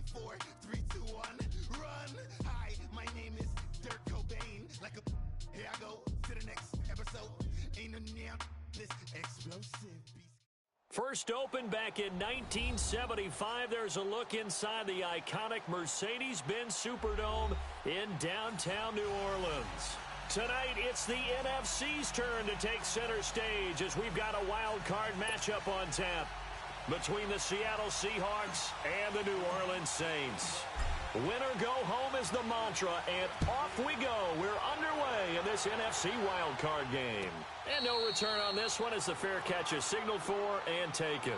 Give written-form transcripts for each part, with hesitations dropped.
5, 4, 3, 2, 1, run. Hi, my name is Dirk Cobain. Like a, here I go to the next episode. Ain't no damn this explosive beast. First opened back in 1975, there's a look inside the iconic Mercedes-Benz Superdome in downtown New Orleans. Tonight, it's the NFC's turn to take center stage as we've got a wild card matchup on tap between the Seattle Seahawks and the New Orleans Saints. Win or go home is the mantra, and off we go. We're underway in this NFC wildcard game. And no return on this one as the fair catch is signaled for and taken.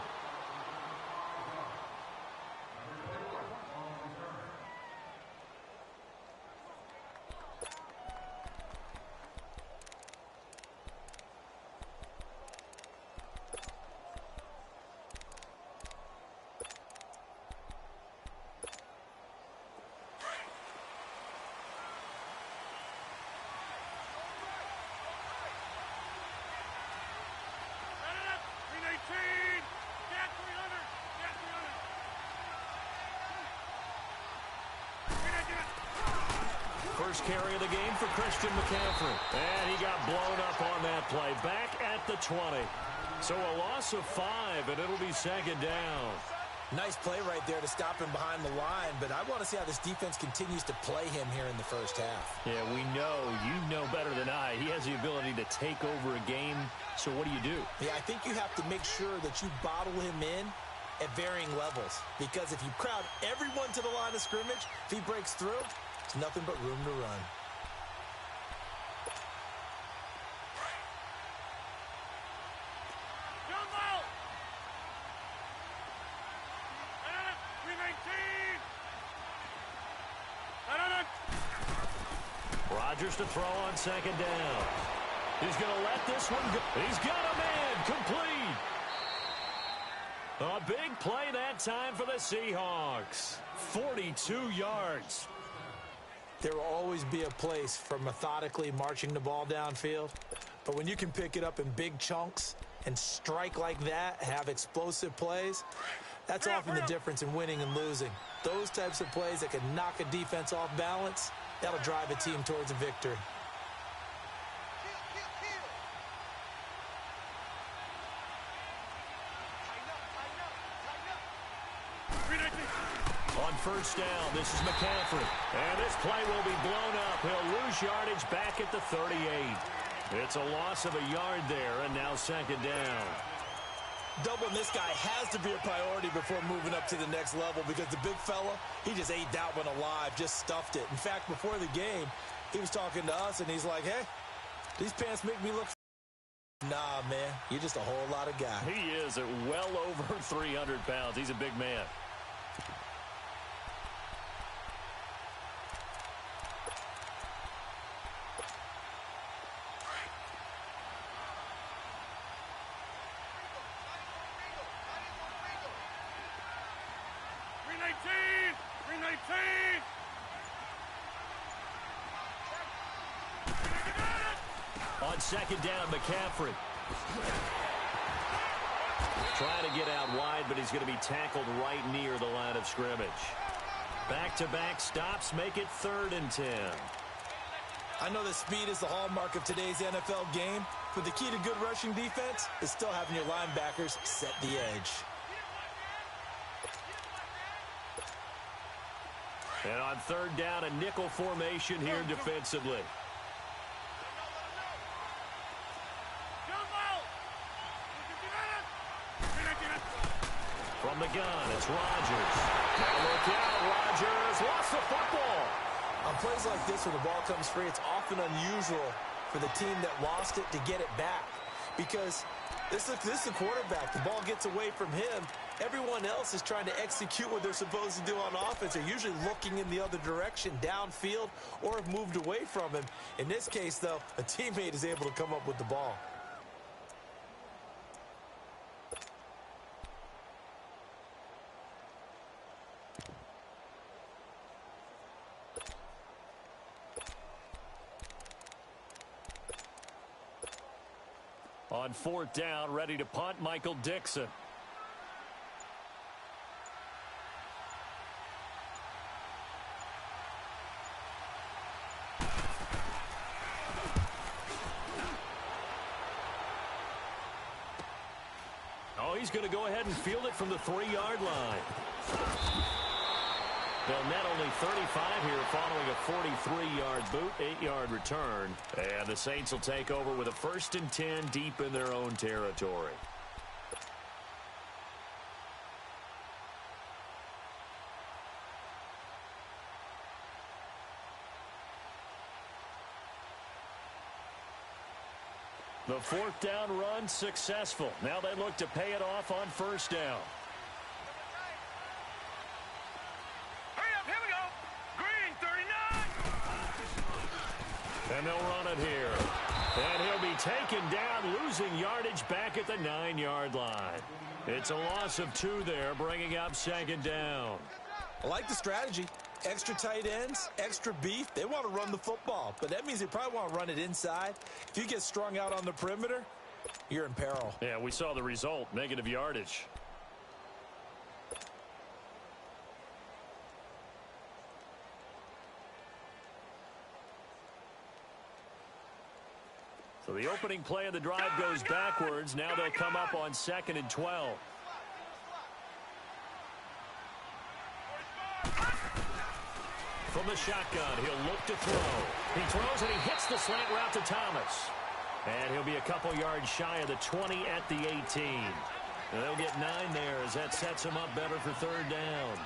First carry of the game for Christian McCaffrey. And he got blown up on that play. Back at the 20. So a loss of 5, and it'll be second down. Nice play right there to stop him behind the line, but I want to see how this defense continues to play him here in the first half. Yeah, we know. You know better than I. He has the ability to take over a game. So what do you do? Yeah, I think you have to make sure that you bottle him in at varying levels, because if you crowd everyone to the line of scrimmage, if he breaks through, it's nothing but room to run. Rodgers to throw on second down. He's going to let this one go. He's got a man complete. A big play that time for the Seahawks. 42 yards. There will always be a place for methodically marching the ball downfield. But when you can pick it up in big chunks and strike like that, have explosive plays, that's often the difference in winning and losing. Those types of plays that can knock a defense off balance, that'll drive a team towards a victory. On first down, this is McCaffrey. And this play will be blown up. He'll lose yardage back at the 38. It's a loss of a yard there, and now second down. Doubling this guy has to be a priority before moving up to the next level, because the big fella, he just ate that one alive, just stuffed it. In fact, before the game, he was talking to us, and he's like, hey, these pants make me look nah, man, you're just a whole lot of guy. He is at well over 300 pounds. He's a big man. On second down, McCaffrey. Trying to get out wide, but he's going to be tackled right near the line of scrimmage. Back-to-back stops make it 3rd and 10. I know that speed is the hallmark of today's NFL game, but the key to good rushing defense is still having your linebackers set the edge. And on 3rd down, a nickel formation here defensively. From the gun, it's Rodgers. Now look out, Rodgers lost the football. On plays like this, when the ball comes free, it's often unusual for the team that lost it to get it back, because this is the quarterback. The ball gets away from him. Everyone else is trying to execute what they're supposed to do on offense. They're usually looking in the other direction, downfield, or have moved away from him. In this case, though, a teammate is able to come up with the ball. On 4th down, ready to punt, Michael Dixon. he's going to go ahead and field it from the 3-yard line. They'll net only 35 here following a 43-yard boot, 8-yard return. And the Saints will take over with a 1st and 10 deep in their own territory. The 4th down run successful. Now they look to pay it off on 1st down. And they'll run it here. And he'll be taken down, losing yardage back at the 9-yard line. It's a loss of 2 there, bringing up 2nd down. I like the strategy. Extra tight ends, extra beef. They want to run the football, but that means they probably want to run it inside. If you get strung out on the perimeter, you're in peril. Yeah, we saw the result, negative yardage. So the opening play of the drive goes backwards. Now they'll come up on 2nd and 12. From the shotgun, he'll look to throw. He throws and he hits the slant route to Thomas. And he'll be a couple yards shy of the 20 at the 18. And they'll get 9 there as that sets him up better for 3rd down.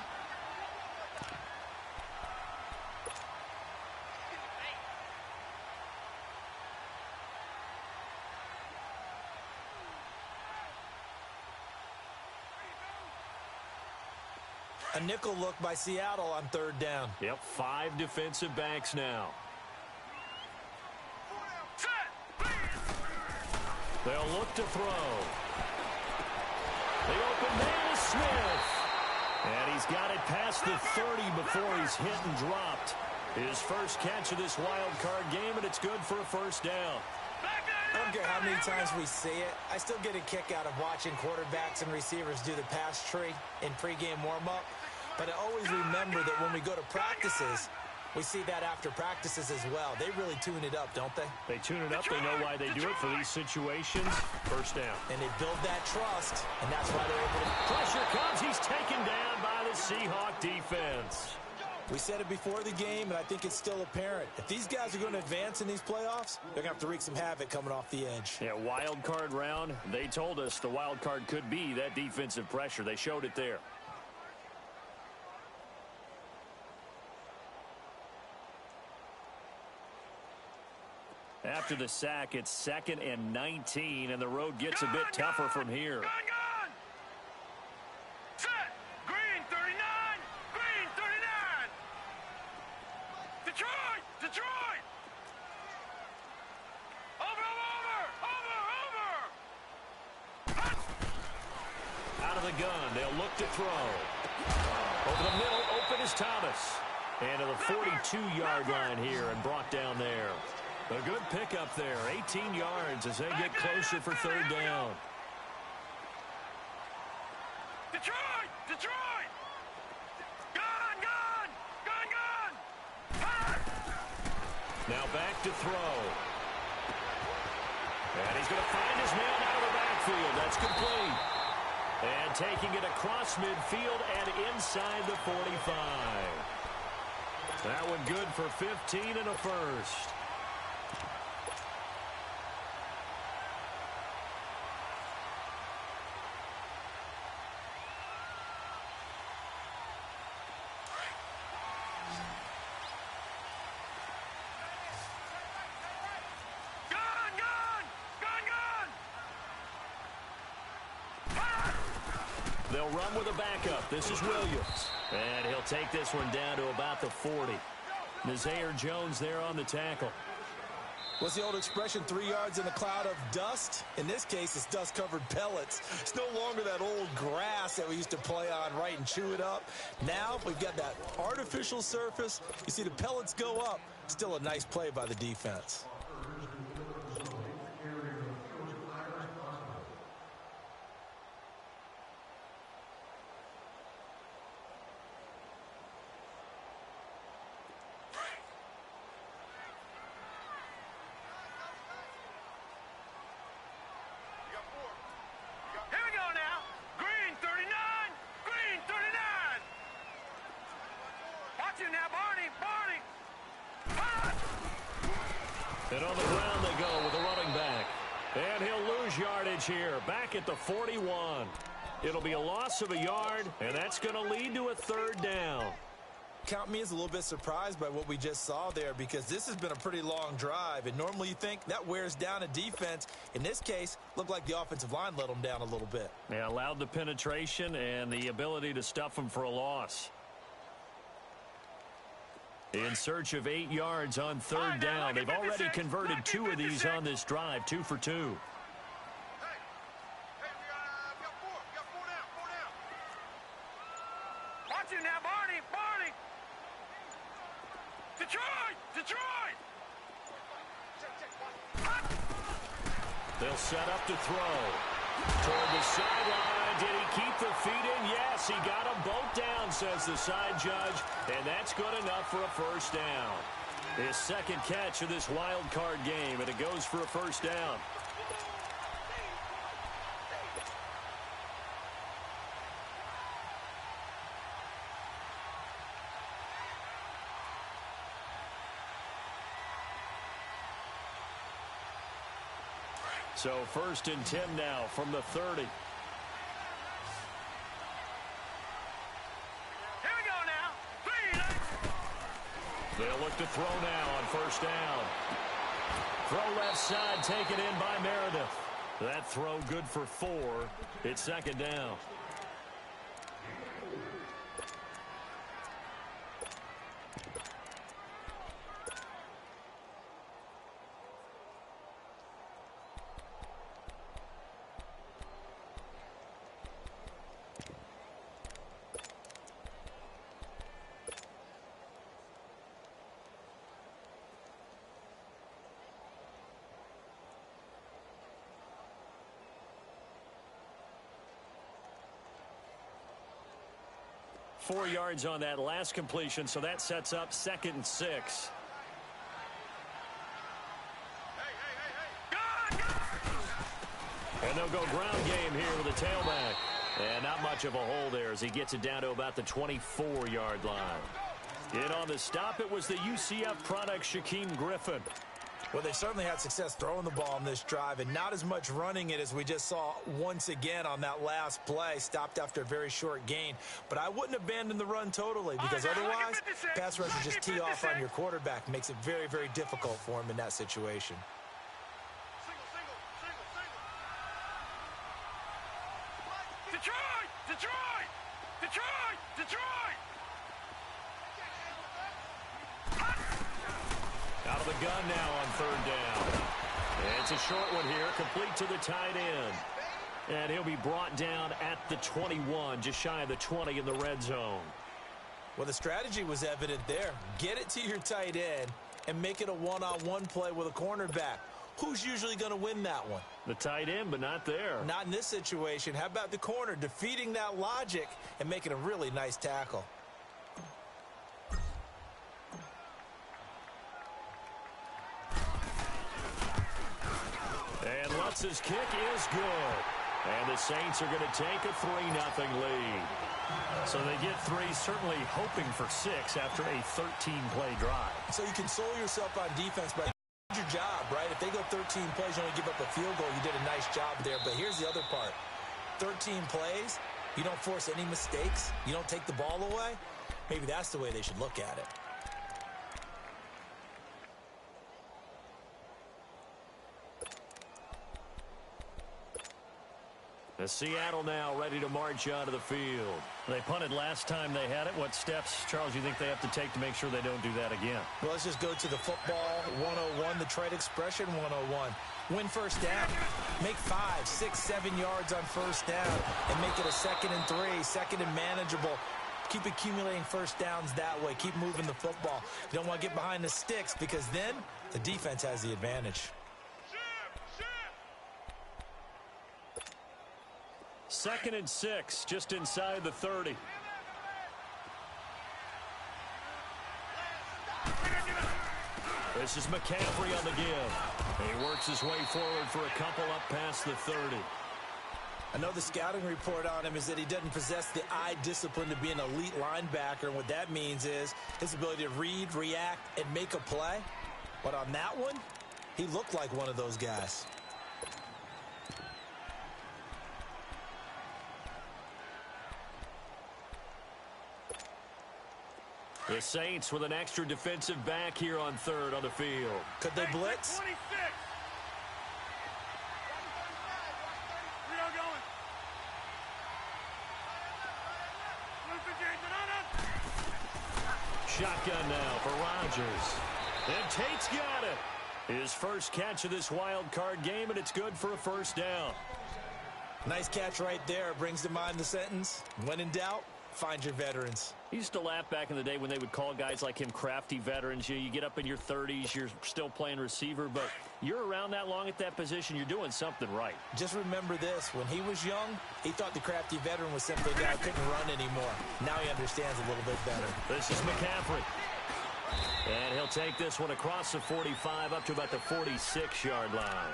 A nickel look by Seattle on 3rd down. Yep, 5 defensive backs now. They'll look to throw. The open man is Smith. And he's got it past the 30 before he's hit and dropped. His first catch of this wild card game, and it's good for a 1st down. I don't care how many times we see it. I still get a kick out of watching quarterbacks and receivers do the pass tree in pregame warm-up. But I always remember that when we go to practices, we see that after practices as well. They really tune it up, don't they? They tune it up. They know why they do it for these situations. 1st down. And they build that trust, and that's why they're able to... Pressure comes. He's taken down by the Seahawk defense. We said it before the game, and I think it's still apparent. If these guys are going to advance in these playoffs, they're going to have to wreak some havoc coming off the edge. Yeah, wild card round. They told us the wild card could be that defensive pressure. They showed it there. After the sack, it's 2nd and 19, and the road gets a bit tougher from here. Set. Green 39. Green 39. Detroit. Detroit. Over. Out of the gun, they'll look to throw. Over the middle, open is Thomas. And to the 42-yard line here and brought down there. A good pickup there, 18 yards as they get closer for 3rd down. Detroit! Detroit! Gun! Now back to throw. And he's going to find his man out of the backfield. That's complete. And taking it across midfield and inside the 45. That one good for 15 and a 1st. They'll run with a backup. This is Williams. And he'll take this one down to about the 40. Nazaire Jones there on the tackle. What's the old expression, 3 yards in a cloud of dust? In this case, it's dust-covered pellets. It's no longer that old grass that we used to play on, right, and chew it up. Now we've got that artificial surface. You see the pellets go up. Still a nice play by the defense. you now, Barney! Barney! And on the ground they go with the running back. And he'll lose yardage here, back at the 41. It'll be a loss of a yard, and that's going to lead to a third down. Count me as a little bit surprised by what we just saw there, because this has been a pretty long drive, and normally you think that wears down a defense. In this case, looked like the offensive line let them down a little bit. They allowed the penetration and the ability to stuff them for a loss. In search of 8 yards on third down. They've already converted 2 of these on this drive, 2 for 2. Hey, we got 4. We got 4 down. 4 down. Watch you now, Barney. Barney. Detroit. Detroit. They'll set up to throw. Toward the sideline. Did he keep the feet in? Yes, he got them both down, says the side judge. And that's good enough for a first down. His second catch of this wild card game, and it goes for a first down. So 1st and 10 now from the 30. Here we go now. They'll look to throw now on first down. Throw left side, taken in by Meredith. That throw good for 4. It's second down. Four yards on that last completion, so that sets up 2nd and 6. And they'll go ground game here with a tailback. And not much of a hole there as he gets it down to about the 24-yard line. In on the stop, it was the UCF product, Shaquem Griffin. Well, they certainly had success throwing the ball on this drive, and not as much running it as we just saw once again on that last play. Stopped after a very short gain. But I wouldn't abandon the run totally, because otherwise, pass rush will just tee off on your quarterback. Makes it very, very difficult for him in that situation. Detroit! Detroit! Detroit! Detroit! Out of the gun now on third down. It's a short one here, complete to the tight end. And he'll be brought down at the 21, just shy of the 20 in the red zone. Well, the strategy was evident there. Get it to your tight end and make it a one-on-one play with a cornerback. Who's usually going to win that one? The tight end, but not there. Not in this situation. How about the corner defeating that logic and making a really nice tackle? And Lutz's kick is good. And the Saints are going to take a 3-0 lead. So they get 3, certainly hoping for 6 after a 13-play drive. So you console yourself on defense by your job, right? If they go 13 plays, you only give up a field goal, you did a nice job there. But here's the other part. 13 plays, you don't force any mistakes, you don't take the ball away. Maybe that's the way they should look at it. As Seattle now ready to march onto the field. They punted last time they had it. What steps, Charles, you think they have to take to make sure they don't do that again? Well, let's just go to the football 101, the trade expression 101. Win first down. Make 5, 6, 7 yards on first down and make it a 2nd and 3, 2nd and manageable. Keep accumulating first downs that way. Keep moving the football. You don't want to get behind the sticks because then the defense has the advantage. 2nd and 6, just inside the 30. This is McCaffrey on the give. He works his way forward for a couple up past the 30. I know the scouting report on him is that he doesn't possess the eye discipline to be an elite linebacker, and what that means is his ability to read, react, and make a play. But on that one, he looked like one of those guys. The Saints with an extra defensive back here on third on the field. Could they blitz? 26. We are going. Shotgun now for Rodgers. And Tate's got it. His first catch of this wild card game, and it's good for a first down. Nice catch right there. Brings to mind the sentence, when in doubt, find your veterans. He used to laugh back in the day when they would call guys like him crafty veterans. You get up in your 30s, you're still playing receiver, but you're around that long at that position, you're doing something right. Just remember this, when he was young, he thought the crafty veteran was simply a guy who couldn't run anymore. Now he understands a little bit better. This is McCaffrey. And he'll take this one across the 45 up to about the 46-yard line.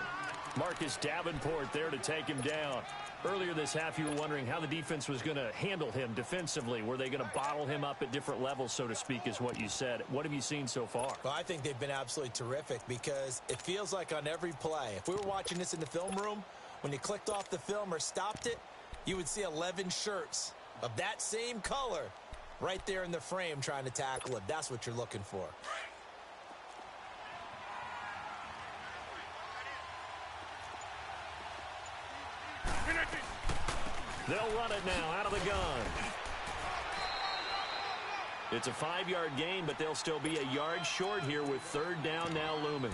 Marcus Davenport there to take him down. Earlier this half, you were wondering how the defense was going to handle him defensively. Were they going to bottle him up at different levels, so to speak, is what you said. What have you seen so far? Well, I think they've been absolutely terrific because it feels like on every play, if we were watching this in the film room, when you clicked off the film or stopped it, you would see 11 shirts of that same color right there in the frame trying to tackle it. That's what you're looking for. They'll run it now out of the gun. It's a 5-yard gain, but they'll still be a yard short here with third down now looming.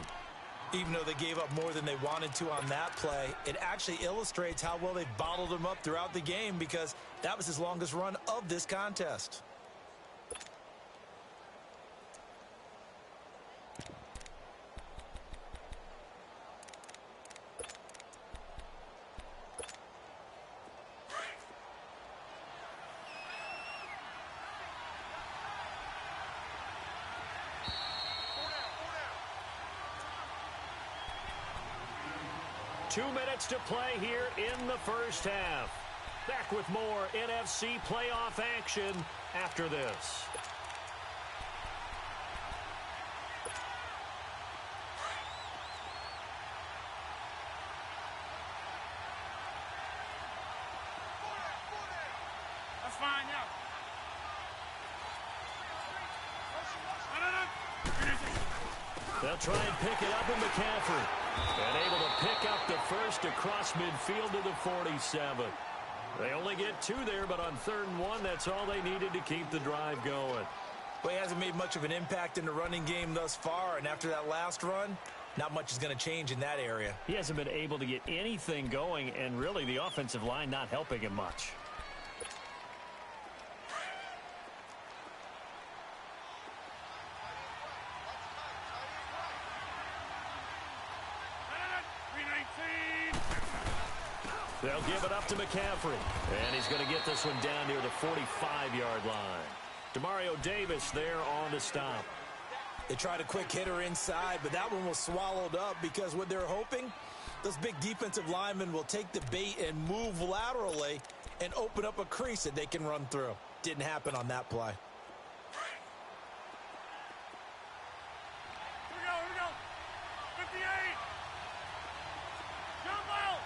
Even though they gave up more than they wanted to on that play, it actually illustrates how well they bottled him up throughout the game because that was his longest run of this contest. Two minutes to play here in the first half. Back with more NFC playoff action after this. That's fine, yeah. They'll try and pick it up with McCaffrey. And able to pick up the first across midfield to the 47. They only get two there, but on 3rd and 1, that's all they needed to keep the drive going. Well, he hasn't made much of an impact in the running game thus far, and after that last run, not much is going to change in that area. He hasn't been able to get anything going, and really the offensive line not helping him much. They'll give it up to McCaffrey. And he's going to get this one down near the 45-yard line. Demario Davis there on the stop. They tried a quick hitter inside, but that one was swallowed up because what they're hoping, those big defensive linemen will take the bait and move laterally and open up a crease that they can run through. Didn't happen on that play. Here we go. 58. Jumbo.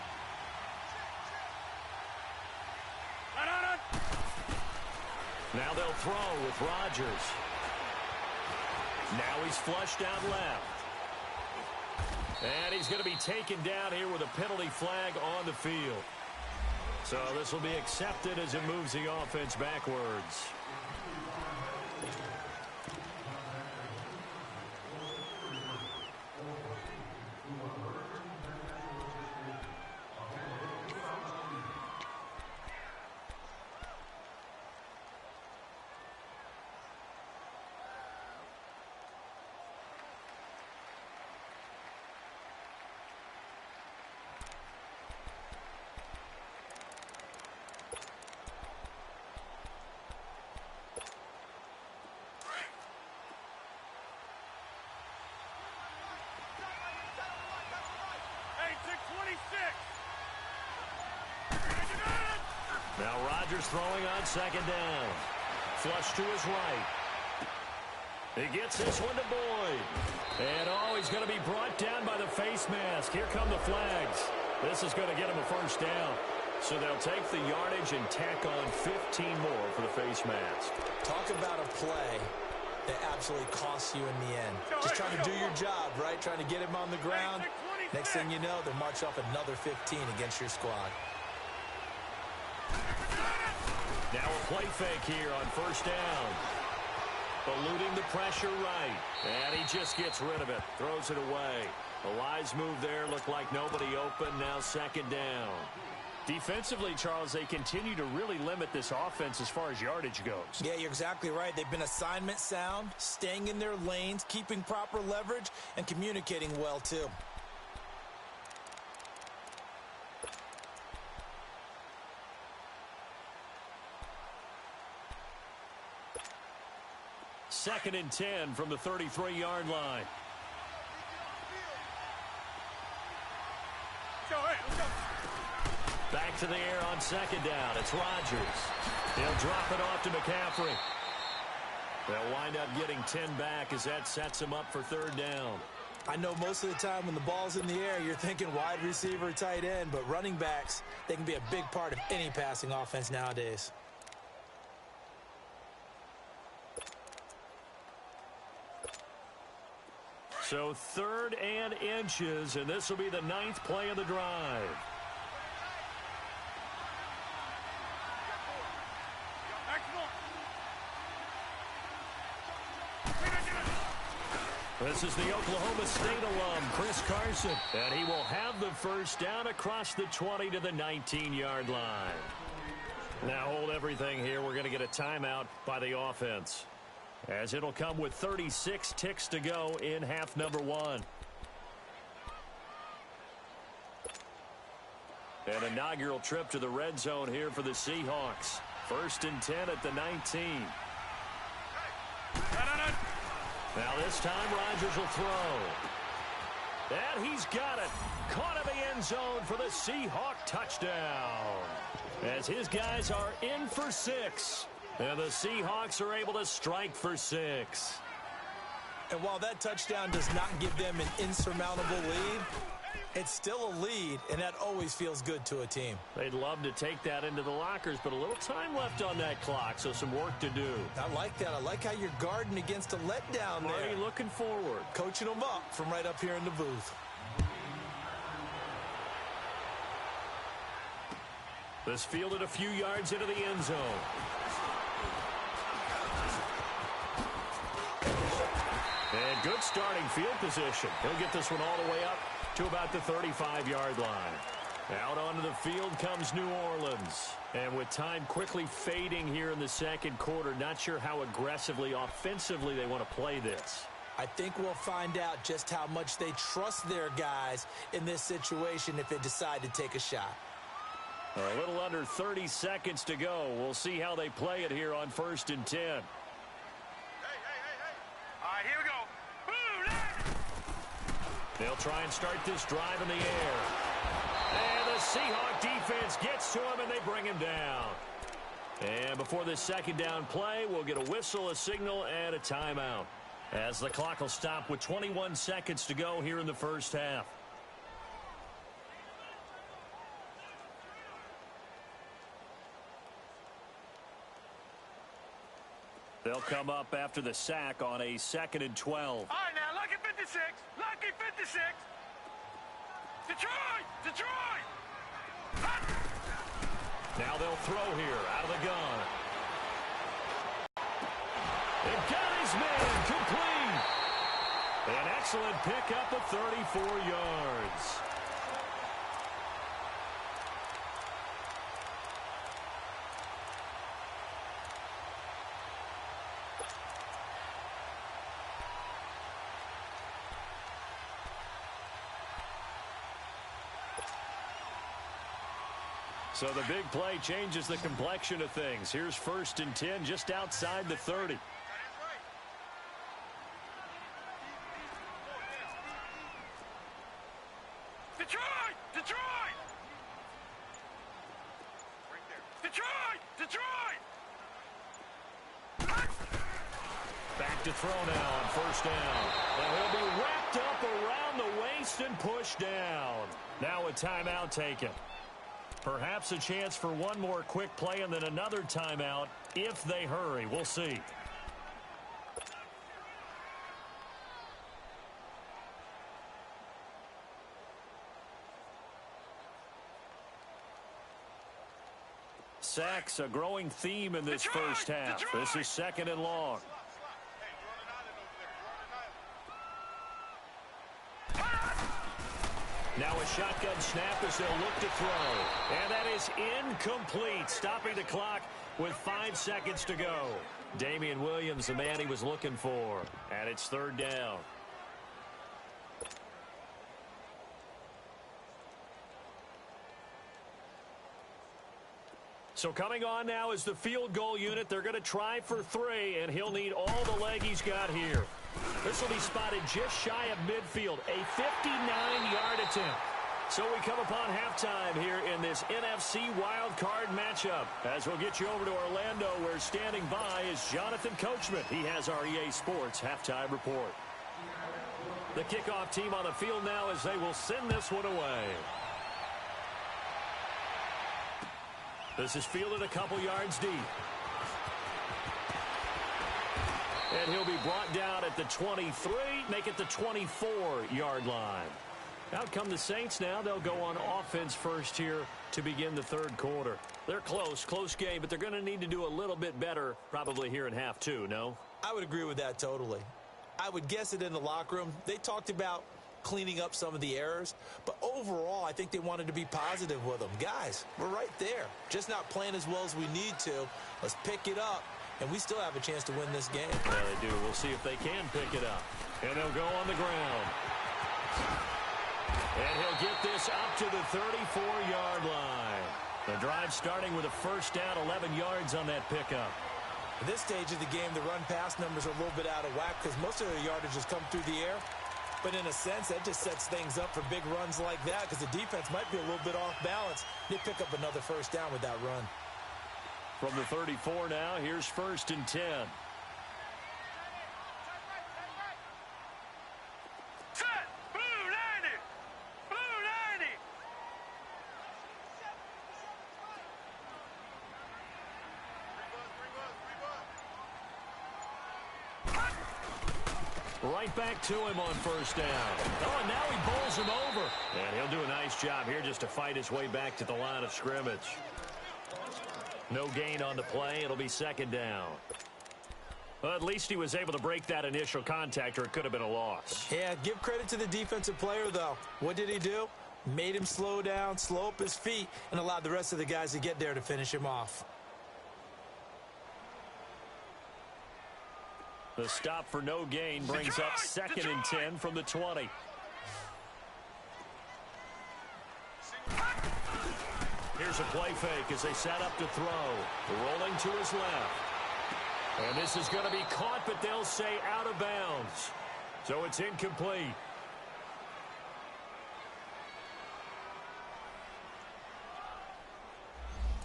Now they'll throw with Rodgers. Now he's flushed out left. And he's going to be taken down here with a penalty flag on the field. So this will be accepted as it moves the offense backwards. Rodgers throwing on second down. Flush to his right. He gets this one to Boyd. And, he's going to be brought down by the face mask. Here come the flags. This is going to get him a first down. So they'll take the yardage and tack on 15 more for the face mask. Talk about a play that absolutely costs you in the end. Just trying to do your job, right? Trying to get him on the ground. Next thing you know, they'll march off another 15 against your squad. Now a play fake here on first down. Eluding the pressure right. And he just gets rid of it. Throws it away. A wise move there. Looked like nobody open. Now second down. Defensively, Charles, they continue to really limit this offense as far as yardage goes. Yeah, you're exactly right. They've been assignment sound, staying in their lanes, keeping proper leverage, and communicating well, too. Second and 10 from the 33-yard line. Back to the air on second down. It's Rodgers. He'll drop it off to McCaffrey. They'll wind up getting 10 back as that sets him up for third down. I know most of the time when the ball's in the air, you're thinking wide receiver, tight end, but running backs, they can be a big part of any passing offense nowadays. So third and inches, and this will be the 9th play of the drive. This is the Oklahoma State alum, Chris Carson, and he will have the first down across the 20 to the 19-yard line. Now hold everything here. We're going to get a timeout by the offense, as it'll come with 36 ticks to go in half number 1. An inaugural trip to the red zone here for the Seahawks. First and 10 at the 19. Now this time Rodgers will throw. And he's got it. Caught in the end zone for the Seahawk touchdown. As his guys are in for 6. And the Seahawks are able to strike for 6. And while that touchdown does not give them an insurmountable lead, it's still a lead, and that always feels good to a team. They'd love to take that into the lockers, but a little time left on that clock, so some work to do. I like that. I like how you're guarding against a letdown there. Already looking forward. Coaching them up from right up here in the booth. This fielded a few yards into the end zone. And good starting field position. He'll get this one all the way up to about the 35-yard line. Out onto the field comes New Orleans. And with time quickly fading here in the second quarter, not sure how aggressively, offensively they want to play this. I think we'll find out just how much they trust their guys in this situation if they decide to take a shot. A little under 30 seconds to go. We'll see how they play it here on first and 10. Hey. All right, here we go. They'll try and start this drive in the air. And the Seahawk defense gets to him, and they bring him down. And before this second down play, we'll get a whistle, a signal, and a timeout, as the clock will stop with 21 seconds to go here in the first half. They'll come up after the sack on a 2nd and 12. All right, now, lucky 56. Lucky 56. Detroit! Now they'll throw here out of the gun. And got his man complete. An excellent pickup of 34 yards. So the big play changes the complexion of things. Here's first and 10 just outside the 30. Detroit! Detroit! Detroit! Back to throw now on first down. And he'll be wrapped up around the waist and pushed down. Now a timeout taken. Perhaps a chance for one more quick play and then another timeout if they hurry. We'll see. Sacks, a growing theme in this first half. This is second and long. Now a shotgun snap as they'll look to throw. And that is incomplete, stopping the clock with 5 seconds to go. Damian Williams, the man he was looking for. And it's third down. So coming on now is the field goal unit. They're going to try for 3, and he'll need all the leg he's got here. This will be spotted just shy of midfield, a 59-yard attempt. So we come upon halftime here in this NFC wildcard matchup. As we'll get you over to Orlando, where standing by is Jonathan Coachman. He has our EA Sports halftime report. The kickoff team on the field now as they will send this one away. This is fielded a couple yards deep. And he'll be brought down at the 23, make it the 24-yard line. Out come the Saints now. They'll go on offense first here to begin the third quarter. They're close game, but they're going to need to do a little bit better probably here in half two, no? I would agree with that totally. I would guess it in the locker room. They talked about cleaning up some of the errors, but overall I think they wanted to be positive with them. Guys, we're right there, just not playing as well as we need to. Let's pick it up, and we still have a chance to win this game. Yeah, they do. We'll see if they can pick it up. And they'll go on the ground. And he'll get this up to the 34-yard line. The drive starting with a first down, 11 yards on that pickup. At this stage of the game, the run-pass numbers are a little bit out of whack because most of their yardage has come through the air. But in a sense, that just sets things up for big runs like that because the defense might be a little bit off balance. They pick up another first down with that run. From the 34 now, here's first and 10. Set! Blue 90! Blue 90! Right back to him on first down. Oh, and now he bowls him over. And he'll do a nice job here just to fight his way back to the line of scrimmage. No gain on the play. It'll be second down. Well, at least he was able to break that initial contact, or it could have been a loss. Yeah, give credit to the defensive player, though. What did he do? Made him slow down, slow up his feet, and allowed the rest of the guys to get there to finish him off. The stop for no gain brings up second and 10 from the 20. Here's a play fake as they set up to throw. Rolling to his left. And this is going to be caught, but they'll say out of bounds. So it's incomplete.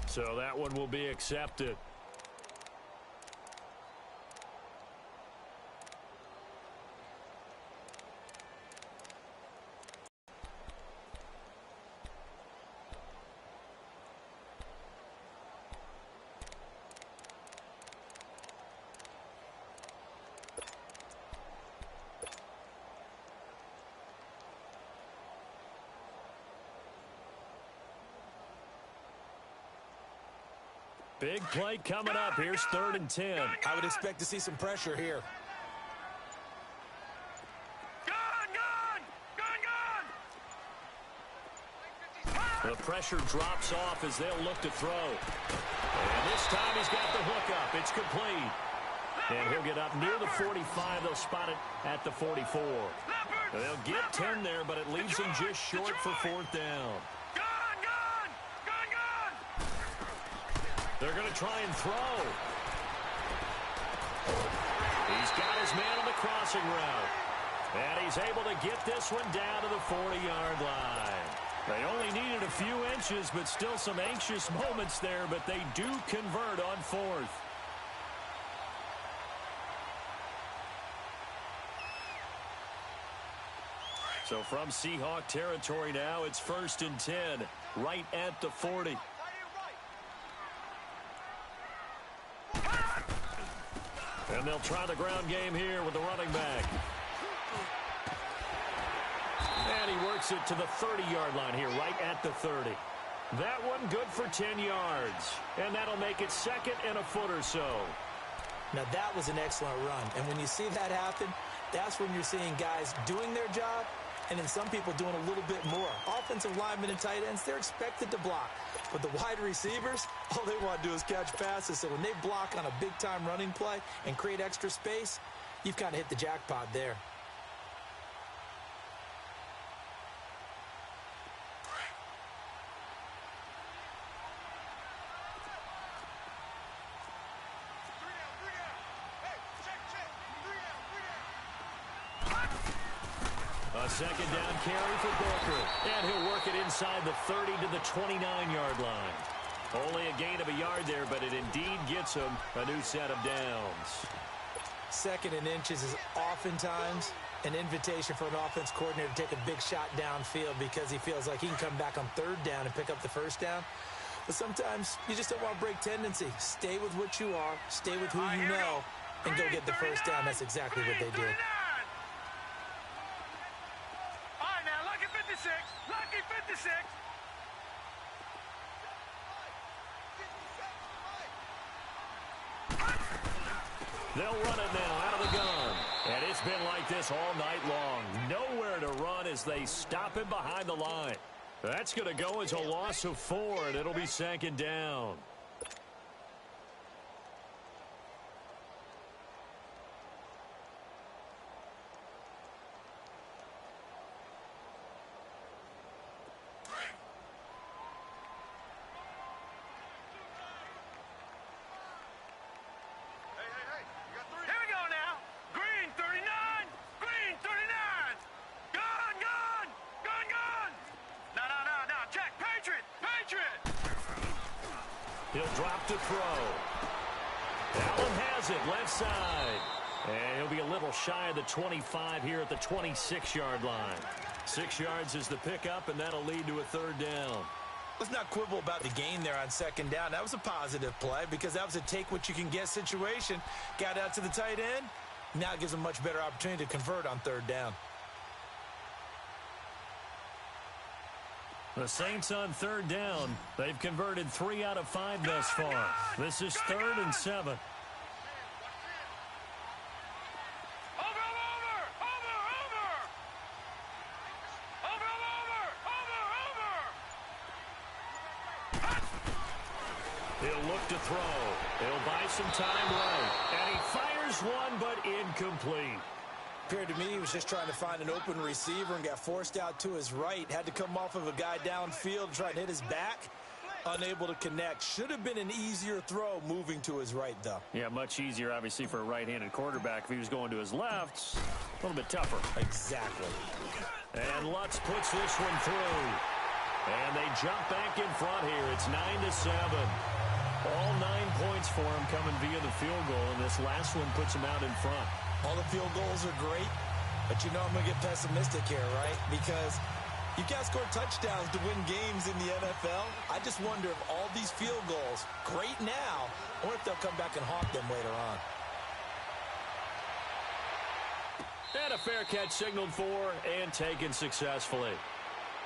So that one will be accepted. Big play coming up. Here's third and 10. I would expect to see some pressure here. The pressure drops off as they'll look to throw. And this time he's got the hook up. It's complete. And he'll get up near the 45. They'll spot it at the 44. They'll get 10 there, but it leaves them just short for fourth down. They're going to try and throw. He's got his man on the crossing route. And he's able to get this one down to the 40-yard line. They only needed a few inches, but still some anxious moments there, but they do convert on fourth. So from Seahawk territory now, it's 1st and 10, right at the 40. And they'll try the ground game here with the running back. And he works it to the 30-yard line here, right at the 30. That one good for 10 yards. And that'll make it 2nd and a foot or so. Now, that was an excellent run. And when you see that happen, that's when you're seeing guys doing their job and then some people doing a little bit more. Offensive linemen and tight ends, they're expected to block. But the wide receivers, all they want to do is catch passes. So when they block on a big-time running play and create extra space, you've kind of hit the jackpot there. A 2nd down carry for Booker. And he'll work it inside the 30 to the 29-yard line. Only a gain of a yard there, but it indeed gets him a new set of downs. 2nd and inches is oftentimes an invitation for an offense coordinator to take a big shot downfield because he feels like he can come back on 3rd down and pick up the 1st down. But sometimes you just don't want to break tendency. Stay with what you are, stay with who you know, and go get the 1st down. That's exactly what they did. All right, now, lucky 56. Lucky 56. They'll run it now out of the gun. And it's been like this all night long. Nowhere to run as they stop him behind the line. That's going to go as a loss of 4, and it'll be 2nd down. He'll drop to throw. Allen has it, left side. And he'll be a little shy of the 25 here at the 26-yard line. 6 yards is the pickup, and that'll lead to a 3rd down. Let's not quibble about the gain there on 2nd down. That was a positive play because that was a take-what-you-can-get situation. Got out to the tight end. Now it gives him a much better opportunity to convert on 3rd down. The Saints on 3rd down. They've converted 3 out of 5 thus far. This is 3rd and 7. He'll look to throw. He'll buy some time right. And he fires one, but incomplete. Appeared to me he was just trying to find an open receiver and got forced out to his right. Had to come off of a guy downfield, try and hit his back. Unable to connect. Should have been an easier throw moving to his right, though. Yeah, much easier, obviously, for a right-handed quarterback. If he was going to his left, a little bit tougher. Exactly. And Lutz puts this one through. And they jump back in front here. It's 9-7. All 9 points for him coming via the field goal, and this last one puts him out in front. All the field goals are great, but you know I'm going to get pessimistic here, right? Because you can't score touchdowns to win games in the NFL. I just wonder if all these field goals, great now, or if they'll come back and haunt them later on. And a fair catch signaled for and taken successfully.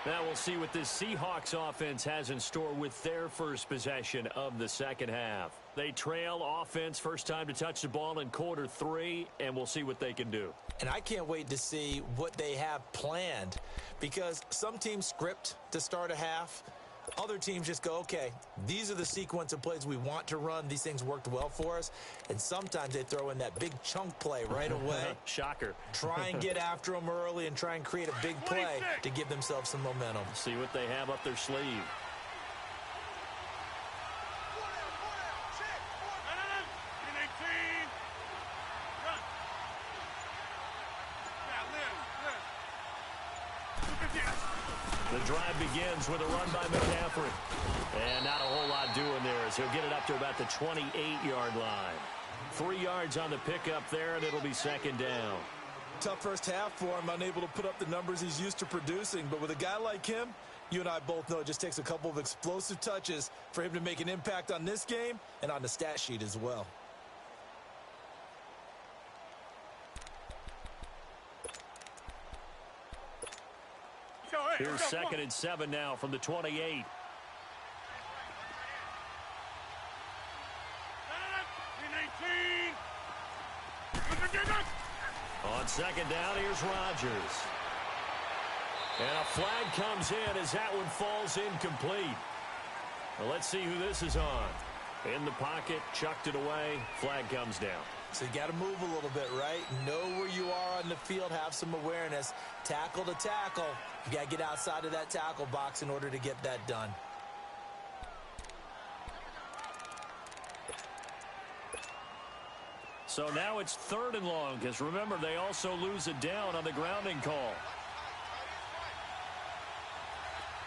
Now we'll see what this Seahawks offense has in store with their first possession of the second half. They trail offense, first time to touch the ball in quarter 3, and we'll see what they can do. And I can't wait to see what they have planned, because some teams script to start a half. Other teams just go, okay, these are the sequence of plays we want to run. These things worked well for us. And sometimes they throw in that big chunk play right away. Shocker. Try and get after them early and try and create a big play to give themselves some momentum. See what they have up their sleeve. The drive begins with a run by McCaffrey. And not a whole lot doing there as he'll get it up to about the 28-yard line. 3 yards on the pickup there, and it'll be second down. Tough first half for him, unable to put up the numbers he's used to producing. But with a guy like him, you and I both know it just takes a couple of explosive touches for him to make an impact on this game and on the stat sheet as well. Here's 2nd and 7 now from the 28. On 2nd down, here's Rodgers. And a flag comes in as that one falls incomplete. Well, let's see who this is on. In the pocket, chucked it away, flag comes down. So you got to move a little bit, right? Know where you are on the field, have some awareness. Tackle to tackle. You got to get outside of that tackle box in order to get that done. So now it's 3rd and long, because remember, they also lose it down on the grounding call.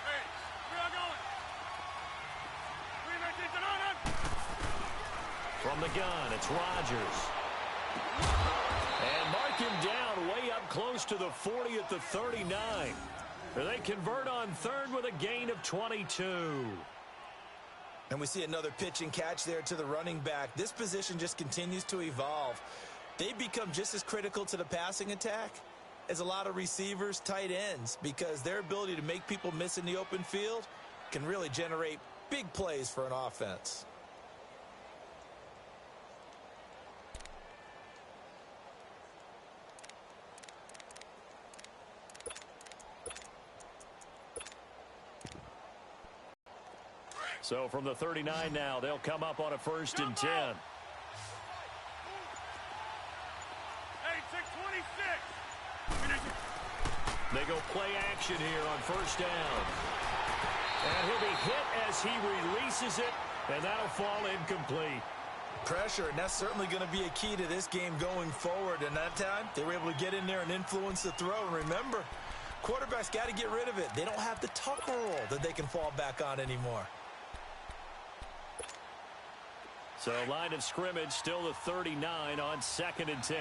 Hey, where are going? From the gun, it's Rodgers. And mark him down way up close to the 40 at the 39. They convert on 3rd with a gain of 22. And we see another pitch and catch there to the running back. This position just continues to evolve. They become just as critical to the passing attack as a lot of receivers, tight ends, because their ability to make people miss in the open field can really generate big plays for an offense. So from the 39 now, they'll come up on a 1st and 10. Hey, 626. They go play action here on 1st down. And he'll be hit as he releases it, and that'll fall incomplete. Pressure, and that's certainly going to be a key to this game going forward. And that time, they were able to get in there and influence the throw. And remember, quarterbacks got to get rid of it. They don't have the tuck rule that they can fall back on anymore. So line of scrimmage still the 39 on 2nd and 10.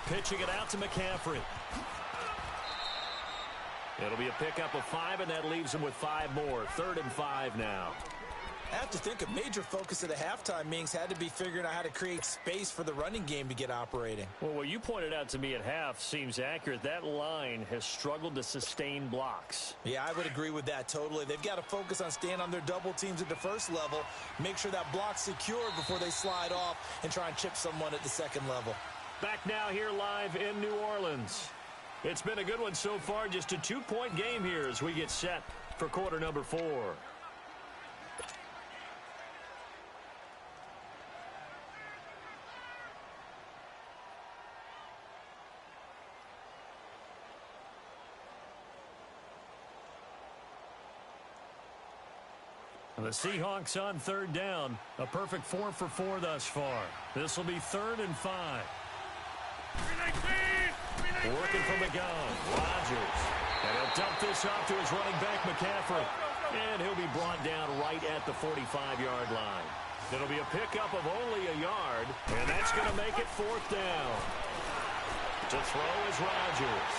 Pitching it out to McCaffrey. It'll be a pickup of 5, and that leaves him with 5 more. 3rd and 5 now. I have to think a major focus of the halftime meetings had to be figuring out how to create space for the running game to get operating. Well, what you pointed out to me at half seems accurate. That line has struggled to sustain blocks. Yeah, I would agree with that totally. They've got to focus on staying on their double teams at the first level, make sure that block's secured before they slide off and try and chip someone at the second level. Back now here live in New Orleans. It's been a good one so far, just a 2-point game here as we get set for quarter number 4. The Seahawks on 3rd down. A perfect 4 for 4 thus far. This will be 3rd and 5. Working from the gun, Rodgers. And he'll dump this off to his running back, McCaffrey. And he'll be brought down right at the 45-yard line. It'll be a pickup of only a yard, and that's going to make it 4th down. To throw is Rodgers.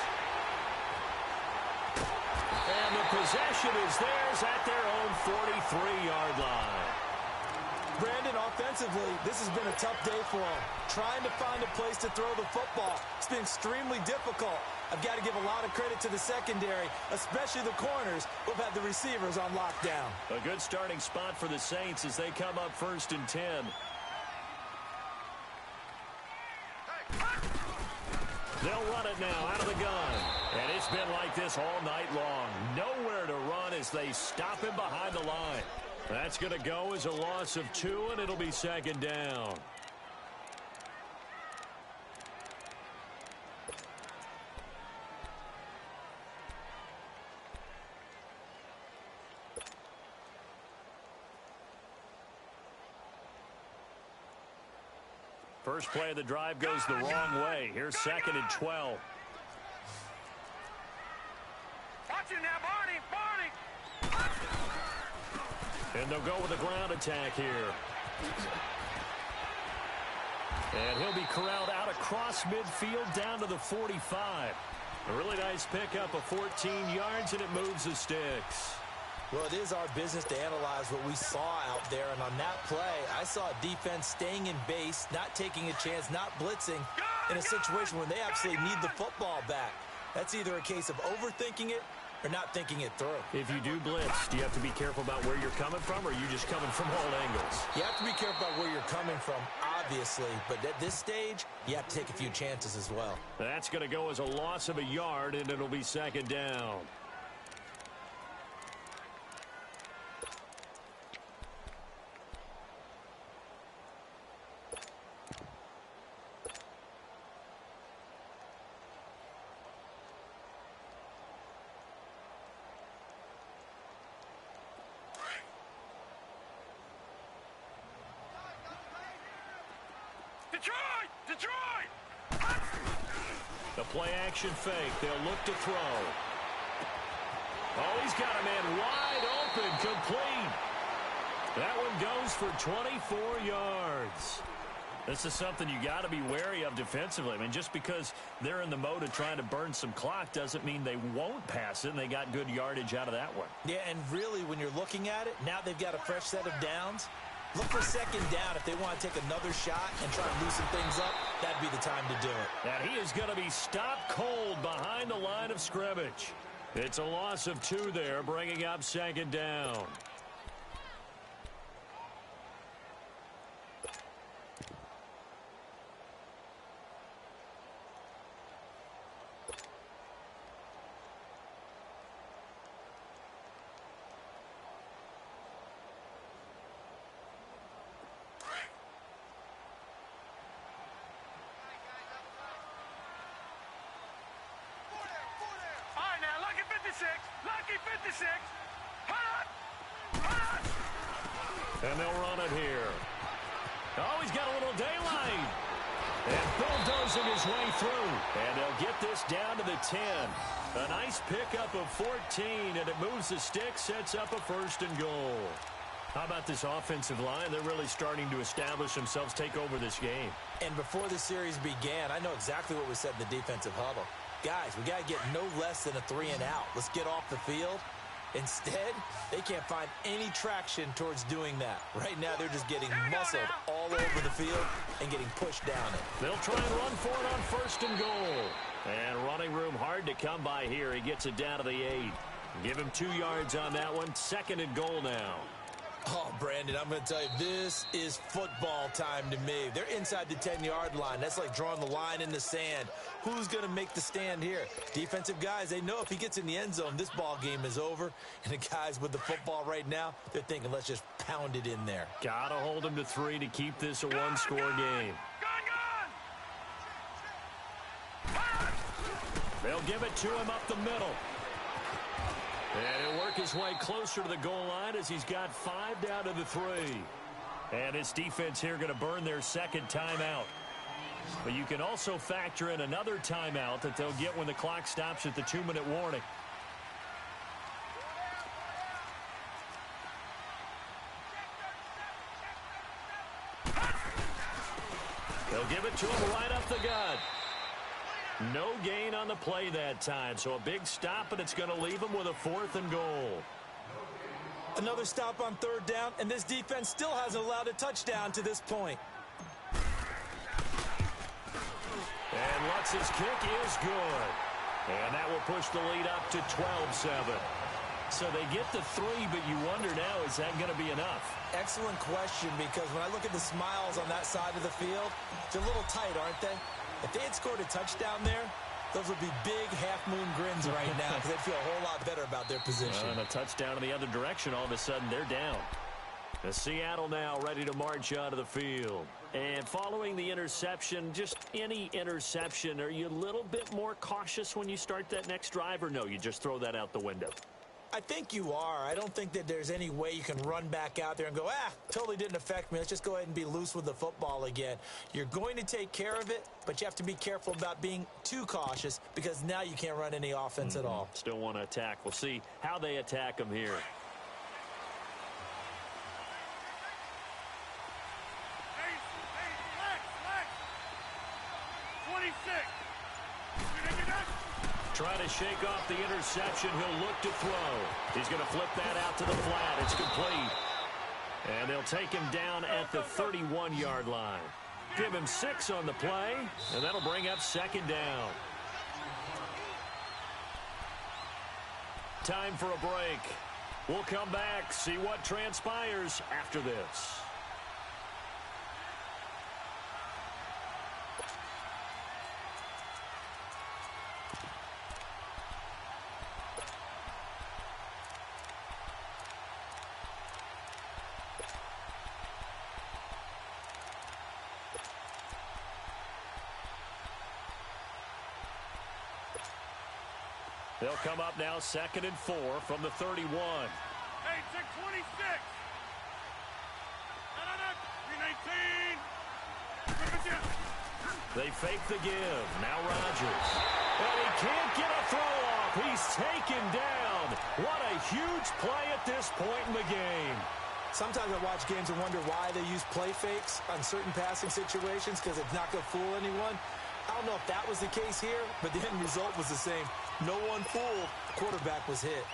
And the possession is theirs at their own 43-yard line. Brandon, offensively, this has been a tough day for them. Trying to find a place to throw the football. It's been extremely difficult. I've got to give a lot of credit to the secondary, especially the corners who've had the receivers on lockdown. A good starting spot for the Saints as they come up 1st and 10. They'll run it now out of the gun. And it's been like this all night long. Nowhere to run as they stop him behind the line. That's going to go as a loss of 2, and it'll be 2nd down. First play of the drive goes the wrong way. Here's 2nd and 12. Watch it now, Barney. And they'll go with a ground attack here. And he'll be corralled out across midfield down to the 45. A really nice pickup of 14 yards, and it moves the sticks. Well, it is our business to analyze what we saw out there, and on that play, I saw defense staying in base, not taking a chance, not blitzing in a situation where they absolutely need the football back. That's either a case of overthinking it or not thinking it through. If you do blitz, do you have to be careful about where you're coming from, or are you just coming from all angles? You have to be careful about where you're coming from, obviously, but at this stage, you have to take a few chances as well. That's going to go as a loss of a yard, and it'll be 2nd down. Detroit! The play-action fake. They'll look to throw. Oh, he's got a man wide open, complete. That one goes for 24 yards. This is something you got to be wary of defensively. I mean, just because they're in the mode of trying to burn some clock doesn't mean they won't pass it, and they got good yardage out of that one. Yeah, and really, when you're looking at it, now they've got a fresh set of downs. Look for 2nd down if they want to take another shot and try to loosen things up. That'd be the time to do it. And he is going to be stopped cold behind the line of scrimmage. It's a loss of 2 there, bringing up 2nd down. Lucky 56. And they'll run it here. Oh, he's got a little daylight. And bulldozing his way through. And they'll get this down to the 10. A nice pickup of 14, and it moves the stick, sets up a 1st and goal. How about this offensive line? They're really starting to establish themselves, take over this game. And before the series began, I know exactly what we said in the defensive huddle. Guys, we got to get no less than a 3-and-out. Let's get off the field. Instead, they can't find any traction towards doing that. Right now, they're just getting muscled all over the field and getting pushed down it. They'll try and run for it on 1st and goal. And running room hard to come by here. He gets it down to the 8. Give him 2 yards on that one. 2nd and goal now. Oh, Brandon, I'm going to tell you, this is football time to me. They're inside the 10-yard line. That's like drawing the line in the sand. Who's going to make the stand here? Defensive guys, they know if he gets in the end zone, this ball game is over. And the guys with the football right now, they're thinking, let's just pound it in there. Got to hold him to 3 to keep this a one-score game. They'll give it to him up the middle. And he'll work his way closer to the goal line as he's got 5 down to the 3. And his defense here going to burn their 2nd timeout. But you can also factor in another timeout that they'll get when the clock stops at the 2-minute warning. They'll give it to him right up the gut. No gain on the play that time, so a big stop, and it's going to leave him with a 4th and goal. Another stop on 3rd down, and this defense still hasn't allowed a touchdown to this point. And Lutz's kick is good. And that will push the lead up to 12-7. So they get the 3, but you wonder now, is that going to be enough? Excellent question, because when I look at the smiles on that side of the field, they're a little tight, aren't they? If they had scored a touchdown there, those would be big half-moon grins right now because they'd feel a whole lot better about their position. And a touchdown in the other direction, all of a sudden they're down. The Seattle now ready to march onto the field. And following the interception, just any interception, are you a little bit more cautious when you start that next drive, or no, you just throw that out the window? I think you are. I don't think that there's any way you can run back out there and go, totally didn't affect me. Let's just go ahead and be loose with the football again. You're going to take care of it, but you have to be careful about being too cautious because now you can't run any offense at all. Still want to attack. We'll see how they attack them here. Trying to shake off the interception. He'll look to throw. He's going to flip that out to the flat. It's complete. And they'll take him down at the 31-yard line. Give him 6 on the play, and that'll bring up second down. Time for a break. We'll come back, see what transpires after this. They'll come up now 2nd and 4 from the 31. Hey, check 26. They fake the give. Now Rodgers. And he can't get a throw off. He's taken down. What a huge play at this point in the game. Sometimes I watch games and wonder why they use play fakes on certain passing situations because it's not going to fool anyone. I don't know if that was the case here, but the end result was the same. No one fooled. The quarterback was hit.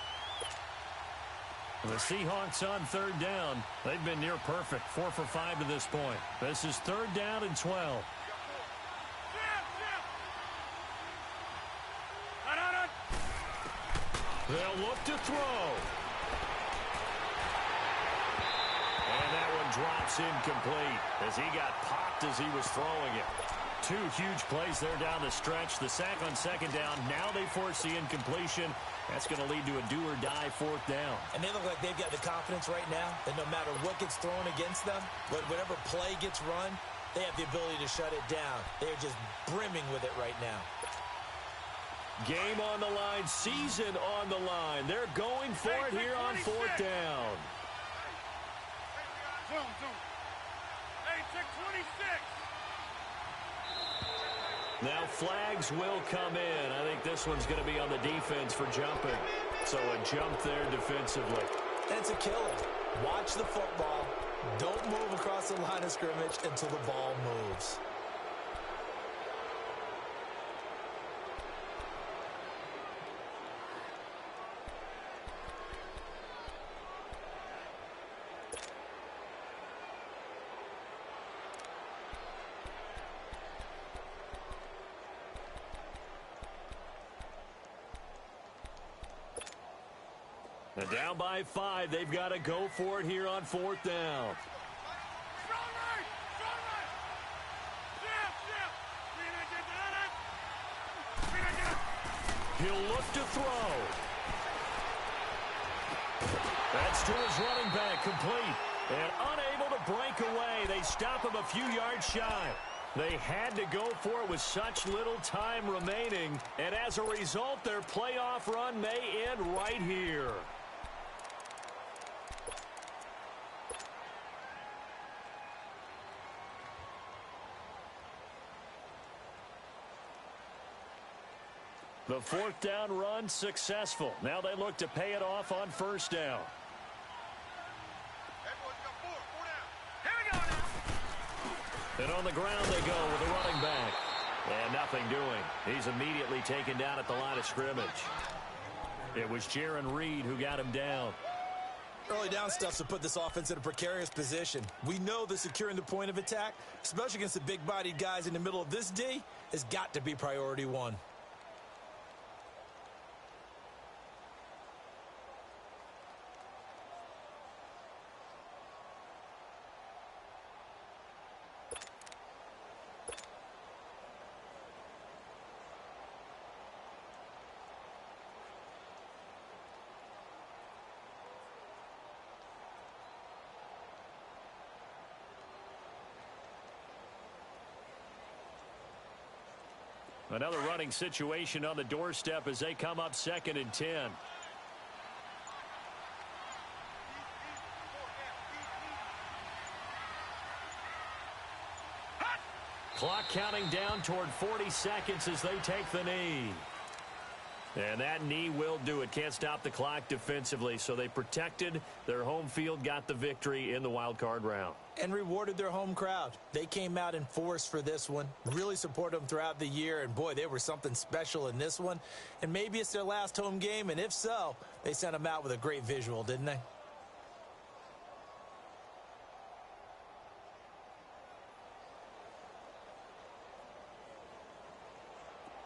The Seahawks on 3rd down. They've been near perfect. 4 for 5 to this point. This is 3rd down and 12. They'll look to throw. And that one drops incomplete as he got popped as he was throwing it. 2 huge plays there down the stretch. The sack on 2nd down. Now they force the incompletion. That's going to lead to a do-or-die 4th down. And they look like they've got the confidence right now that no matter what gets thrown against them, whatever play gits run, they have the ability to shut it down. They're just brimming with it right now. Game on the line, season on the line. They're going for it here on 4th down. Hey, check 26. Now flags will come in. I think this one's going to be on the defense for jumping. So a jump there defensively. That's a killer. Watch the football. Don't move across the line of scrimmage until the ball moves. And down by 5, they've got to go for it here on 4th down. He'll look to throw. That's to his running back, complete. And unable to break away. They stop him a few yards shy. They had to go for it with such little time remaining. And as a result, their playoff run may end right here. The 4th down run successful. Now they look to pay it off on 1st down. And on the ground they go with the running back. And nothing doing. He's immediately taken down at the line of scrimmage. It was Jaron Reed who got him down. Early down stuff to put this offense in a precarious position. We know that securing the point of attack, especially against the big-bodied guys in the middle of this D, has got to be priority 1. Another running situation on the doorstep as they come up 2nd and 10. Clock counting down toward 40 seconds as they take the knee. And that knee will do it. Can't stop the clock defensively. So they protected their home field, got the victory in the wild card round. And rewarded their home crowd. They came out in force for this one. Really supported them throughout the year. And, boy, they were something special in this one. And maybe it's their last home game. And if so, they sent them out with a great visual, didn't they?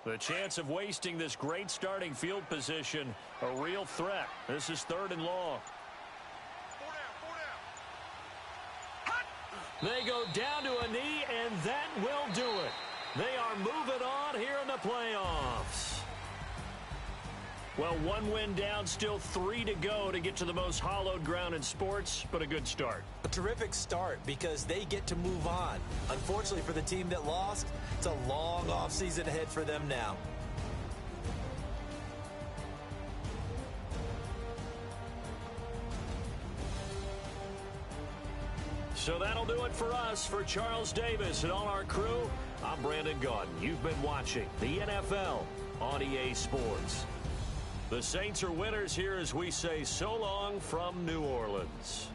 The chance of wasting this great starting field position, a real threat. This is 3rd and long. 4 down. They go down to a knee, and that will do it. They are moving on here in the playoffs. Well, 1 win down, still 3 to go to get to the most hallowed ground in sports, but a good start. A terrific start because they get to move on. Unfortunately for the team that lost, it's a long offseason ahead for them now. So that'll do it for us. For Charles Davis and all our crew, I'm Brandon Gaudin. You've been watching the NFL on EA Sports. The Saints are winners here as we say so long from New Orleans.